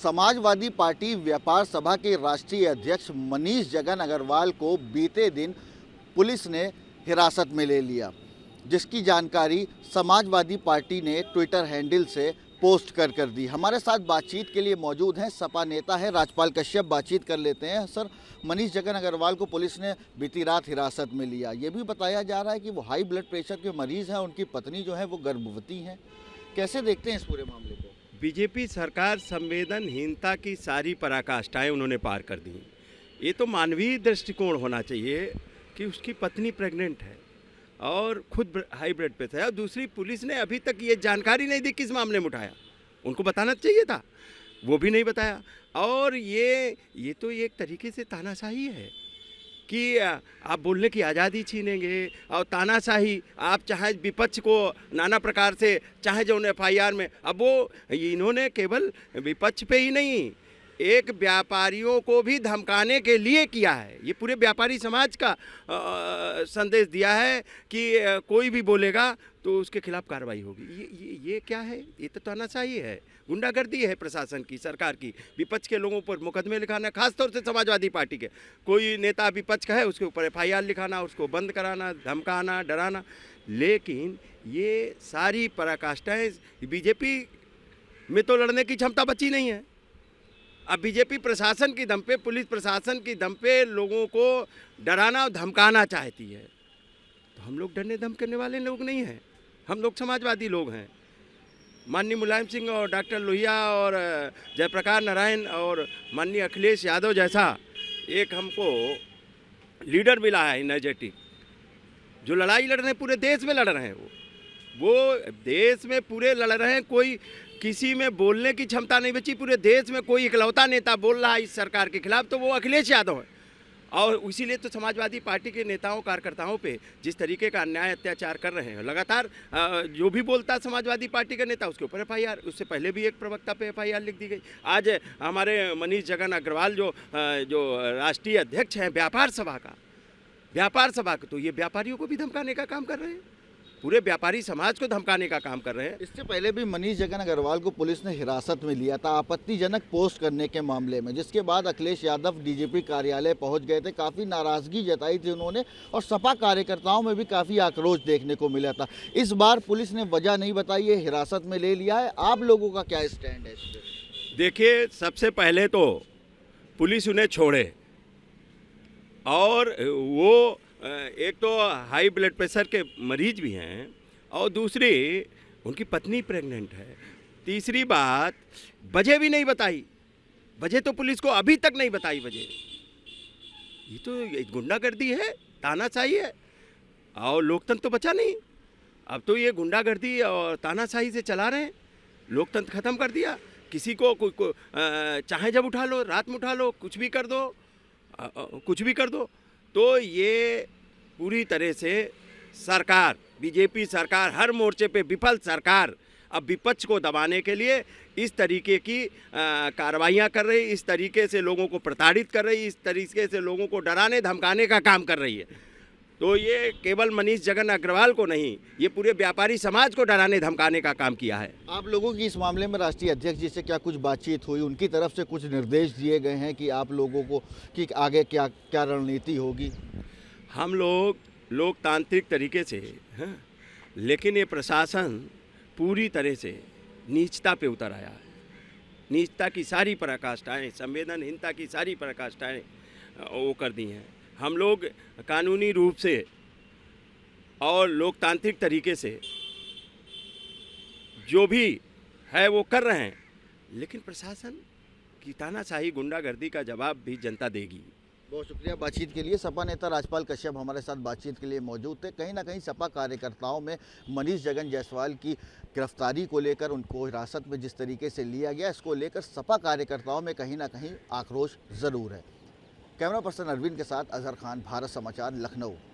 Samajwadi party व्यापार सभा के राष्ट्रीय अध्यक्ष मनीष जगन अग्रवाल को बीते दिन पुलिस ने हिरासत में ले लिया, जिसकी जानकारी समाजवादी पार्टी ने ट्विटर हैंडल से पोस्ट कर दी। हमारे साथ बातचीत के लिए मौजूद हैं सपा नेता है राजपाल कश्यप। बातचीत कर लेते हैं। सर, मनीष जगन अग्रवाल को पुलिस ने बीती रात हिरासत में लिया। ये भी बताया जा रहा है कि वो हाई ब्लड प्रेशर के मरीज हैं, उनकी पत्नी जो है वो गर्भवती हैं। कैसे देखते हैं इस पूरे मामले को? बीजेपी सरकार संवेदनहीनता की सारी पराकाष्ठाएं उन्होंने पार कर दी। ये तो मानवीय दृष्टिकोण होना चाहिए कि उसकी पत्नी प्रेग्नेंट है और खुद हाई ब्लड प्रेशर है, और दूसरी पुलिस ने अभी तक ये जानकारी नहीं दी किस मामले में उठाया। उनको बताना चाहिए था, वो भी नहीं बताया। और ये तो एक तरीके से तानाशाही है कि आप बोलने की आज़ादी छीनेंगे और तानाशाही। आप चाहे विपक्ष को नाना प्रकार से, चाहे जो एफआईआर में, अब वो इन्होंने केवल विपक्ष पे ही नहीं, एक व्यापारियों को भी धमकाने के लिए किया है। ये पूरे व्यापारी समाज का संदेश दिया है कि कोई भी बोलेगा तो उसके खिलाफ कार्रवाई होगी। ये क्या है? ये तो तानाशाही है, गुंडागर्दी है प्रशासन की, सरकार की। विपक्ष के लोगों पर मुकदमे लिखाना, खासतौर से समाजवादी पार्टी के कोई नेता विपक्ष का है उसके ऊपर एफआईआर लिखाना, उसको बंद कराना, धमकाना, डराना। लेकिन ये सारी पराकाष्ठाएं, बीजेपी में तो लड़ने की क्षमता बची नहीं है। अब बीजेपी प्रशासन की दम पे, पुलिस प्रशासन की दम पे लोगों को डराना और धमकाना चाहती है। तो हम लोग डरने धमकाने वाले लोग नहीं हैं, हम लोग समाजवादी लोग हैं। माननीय मुलायम सिंह और डॉक्टर लोहिया और जयप्रकाश नारायण और माननीय अखिलेश यादव जैसा एक हमको लीडर मिला है एनर्जेटिक, जो लड़ाई लड़ रहे हैं, पूरे देश में लड़ रहे हैं। वो देश में पूरे लड़ रहे हैं। कोई किसी में बोलने की क्षमता नहीं बची। पूरे देश में कोई इकलौता नेता बोल रहा है इस सरकार के खिलाफ, तो वो अखिलेश यादव है। और इसीलिए तो समाजवादी पार्टी के नेताओं कार्यकर्ताओं पे जिस तरीके का अन्याय अत्याचार कर रहे हैं, लगातार जो भी बोलता है समाजवादी पार्टी का नेता उसके ऊपर एफआईआर। उससे पहले भी एक प्रवक्ता पे एफआईआर लिख दी गई। आज हमारे मनीष जगन अग्रवाल जो राष्ट्रीय अध्यक्ष हैं व्यापार सभा का, तो ये व्यापारियों को भी धमकाने का काम कर रहे हैं, पूरे व्यापारी समाज को धमकाने का काम कर रहे हैं। इससे पहले भी मनीष जगन अग्रवाल को पुलिस ने हिरासत में लिया था आपत्तिजनक पोस्ट करने के मामले में, जिसके बाद अखिलेश यादव डीजीपी कार्यालय पहुंच गए थे। काफ़ी नाराज़गी जताई थी उन्होंने और सपा कार्यकर्ताओं में भी काफ़ी आक्रोश देखने को मिला था। इस बार पुलिस ने वजह नहीं बताई है, हिरासत में ले लिया है। आप लोगों का क्या स्टैंड है इस पर? देखिए, सबसे पहले तो पुलिस उन्हें छोड़े, और वो एक तो हाई ब्लड प्रेशर के मरीज भी हैं और दूसरी उनकी पत्नी प्रेग्नेंट है। तीसरी बात, वजह भी नहीं बताई। वजह तो पुलिस को अभी तक नहीं बताई वजह। ये तो गुंडागर्दी है, तानाशाही है, और लोकतंत्र तो बचा नहीं। अब तो ये गुंडागर्दी और तानाशाही से चला रहे हैं। लोकतंत्र ख़त्म कर दिया। किसी को चाहे जब उठा लो, रात में उठा लो, कुछ भी कर दो। तो ये पूरी तरह से सरकार, बीजेपी सरकार, हर मोर्चे पे विफल सरकार अब विपक्ष को दबाने के लिए इस तरीके की कार्रवाइयाँ कर रही, इस तरीके से लोगों को प्रताड़ित कर रही, इस तरीके से लोगों को डराने धमकाने का काम कर रही है। तो ये केवल मनीष जगन अग्रवाल को नहीं, ये पूरे व्यापारी समाज को डराने धमकाने का काम किया है। आप लोगों की इस मामले में राष्ट्रीय अध्यक्ष जी से क्या कुछ बातचीत हुई? उनकी तरफ से कुछ निर्देश दिए गए हैं कि आप लोगों को कि आगे क्या रणनीति होगी? हम लोग लोकतांत्रिक तरीके से हैं, लेकिन ये प्रशासन पूरी तरह से नीचता पे उतर आया है। नीचता की सारी पराकाष्ठाएं, संवेदनहीनता की सारी पराकाष्ठाएं वो कर दी हैं। हम लोग कानूनी रूप से और लोकतांत्रिक तरीके से जो भी है वो कर रहे हैं, लेकिन प्रशासन की तानाशाही, गुंडागर्दी का जवाब भी जनता देगी। बहुत शुक्रिया बातचीत के लिए। सपा नेता राजपाल कश्यप हमारे साथ बातचीत के लिए मौजूद थे। कहीं ना कहीं सपा कार्यकर्ताओं में मनीष जगन जायसवाल की गिरफ्तारी को लेकर, उनको हिरासत में जिस तरीके से लिया गया, इसको लेकर सपा कार्यकर्ताओं में कहीं ना कहीं आक्रोश ज़रूर है। कैमरा पर्सन अरविंद के साथ अजहर खान, भारत समाचार, लखनऊ।